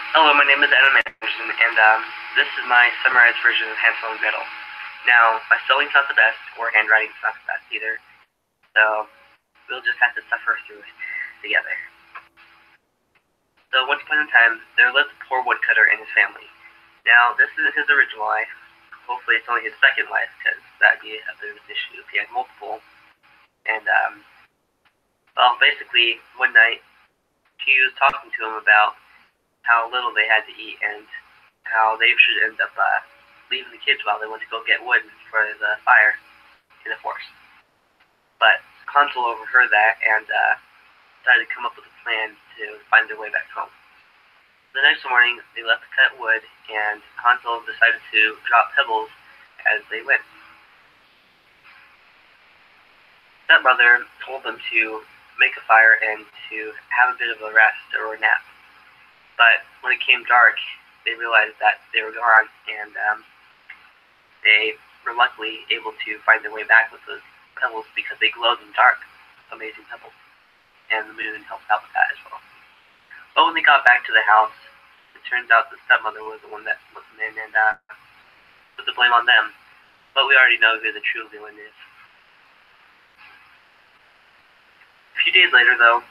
Hello, my name is Adam Anderson, and this is my summarized version of Hansel and Gretel. Now, my spelling's not the best, or handwriting's not the best either, so we'll just have to suffer through it together. So, once upon a time, there lived a poor woodcutter and his family. Now, this isn't his original wife. Hopefully, it's only his second wife, because that'd be a bit of an issue if he had multiple. And, well, basically, one night, he was talking to him about how little they had to eat and how they should end up leaving the kids while they went to go get wood for the fire in the forest. But Hansel overheard that and decided to come up with a plan to find their way back home. The next morning, they left to cut wood, and Hansel decided to drop pebbles as they went. Stepmother told them to make a fire and to have a bit of a rest or a nap. But when it came dark, they realized that they were gone, and they were luckily able to find their way back with those pebbles because they glowed in the dark. Amazing pebbles. And the moon helped out with that as well. But when they got back to the house, it turns out the stepmother was the one that let them in and put the blame on them. But we already know who the true villain is. A few days later, though,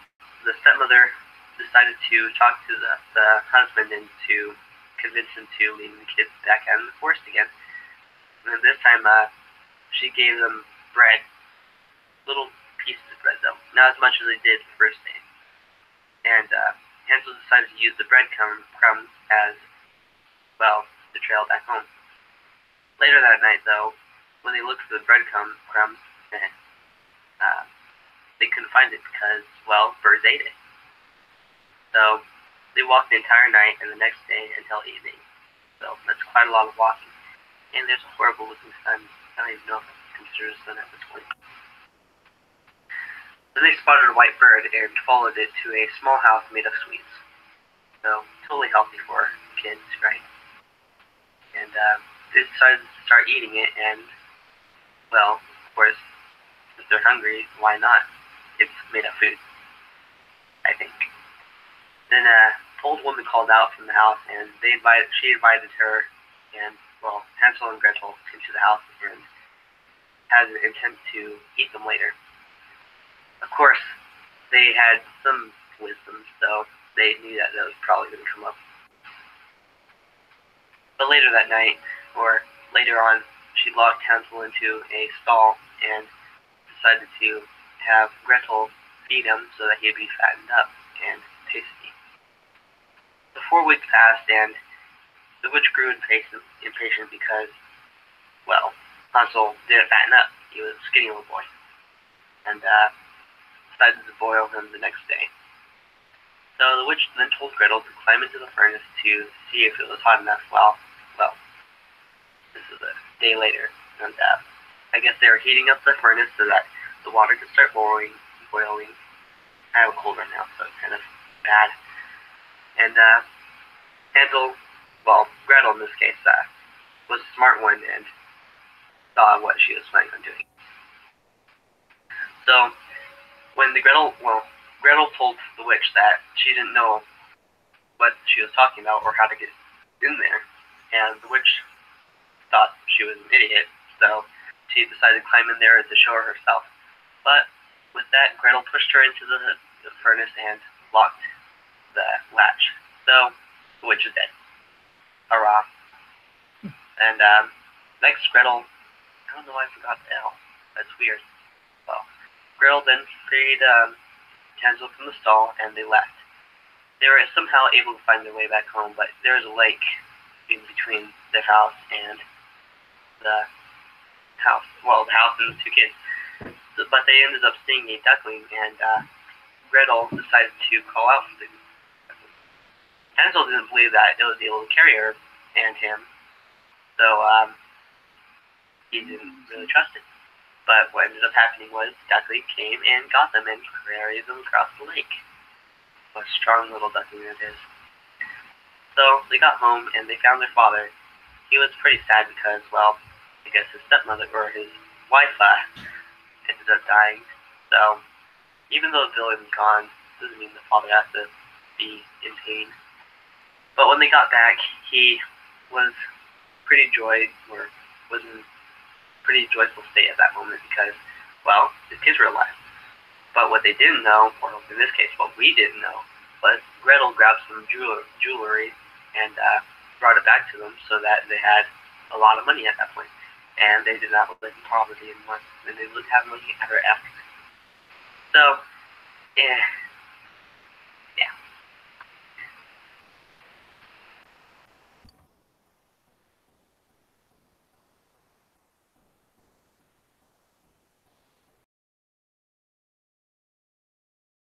the stepmother decided to talk to the husband and to convince him to leave the kids back out in the forest again. And this time, she gave them bread, little pieces of bread though, not as much as they did the first day. And Hansel decided to use the bread crumbs as, well, the trail back home. Later that night, though, when they looked for the breadcrumbs, they couldn't find it because, well, birds ate it. So they walked the entire night and the next day until evening. So that's quite a lot of walking. And there's a horrible looking sun. I don't even know if it's considered a sun at this point. Then they spotted a white bird and followed it to a small house made of sweets. So totally healthy for kids, right? And they decided to start eating it, and, well, of course, if they're hungry, why not? It's made of food, I think. Then an old woman called out from the house, and she invited her, and, well, Hansel and Gretel into the house and had an intent to eat them later. Of course, they had some wisdom, so they knew that was probably going to come up. But later that night, or later on, she locked Hansel into a stall and decided to have Gretel feed him so that he'd be fattened up and tasty. The 4 weeks passed, and the witch grew impatient because, well, Hansel didn't fatten up. He was a skinny little boy. And decided to boil him the next day. So the witch then told Gretel to climb into the furnace to see if it was hot enough. Well, this is a day later, and I guess they were heating up the furnace so that the water could start boiling. I have a cold right now, so it's kind of bad. And Gretel in this case, was a smart one and saw what she was planning on doing. So when Gretel told the witch that she didn't know what she was talking about or how to get in there, and the witch thought she was an idiot, so she decided to climb in there to show her herself. But with that, Gretel pushed her into the furnace and locked the latch. So the witch is dead. Hurrah. And next, Gretel, I don't know why I forgot the L. That's weird. Well, Gretel then freed Hansel from the stall, and they left. They were somehow able to find their way back home, but there was a lake in between their house and the house. Well, the house and the 2 kids. But they ended up seeing a duckling, and Gretel decided to call out for the duckling. Hansel didn't believe that it was able to carry her and him, so he didn't really trust it. But what ended up happening was duckling came and got them and carried them across the lake. What a strong little duckling it is. So they got home and they found their father. He was pretty sad because, well, I guess his stepmother or his wife ended up dying. So even though the villain's gone, doesn't mean the father has to be in pain. But when they got back, he was was in pretty joyful state at that moment because, well, his kids were alive. But what they didn't know, or in this case, what we didn't know, was Gretel grabbed some jewelry and brought it back to them so that they had a lot of money at that point, and they did not live in poverty anymore, and they lived happily ever after. So,